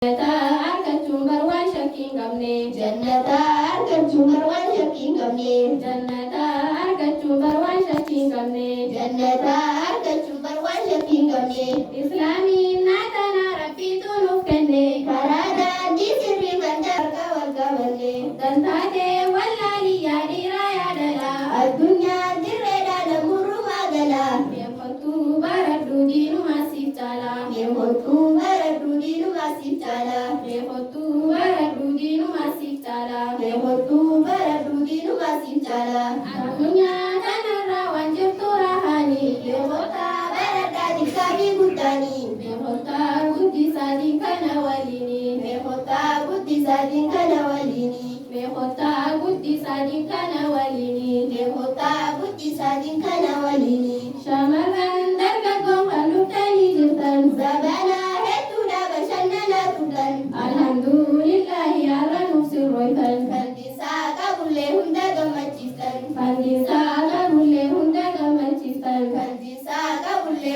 argachuun barwaan shakkiin qabne. Jannata argachuun barwaan shakkiin qabne. Jannata argachuun barwaan shakkiin qabne. Jannata argachuun barwaan shakkiin qabne. Islaamiin naatana rabbiitu nuuf kenne. Karaa daandii sirrii mandarga wal qabanne. Dantaatee wallaalii yaadiraa yaadala. Addunyaa dirreedhaa namurrumaa gala. Meeqottuu baradhuu diinumaa siif caala. Meeqottuu baradhuu diinumaa siif caala. Meeqottuu baradhuu diinumaa siif caala. Meeqottuu baradhuu diinumaa siif caala. Addunyaa kanarra waan jirtu rahaanii. Meeqota baradhaa xiqqaabii guddaanii. Meeqota guddisaatiin kana waliini. Meeqota guddisaatiin kana waliini. Meeqota guddisaatiin kana waliini. Meeqota guddisaatiin kana waliini. Shamarran dargaggoon kan dhuftanii jirtan. Zabana hedduudha bashannanaa turtan. Alhamdulillahi har'a nuuf sirrooftan. Fannisaa qabullee hunda gammachiiftan. Fannisaa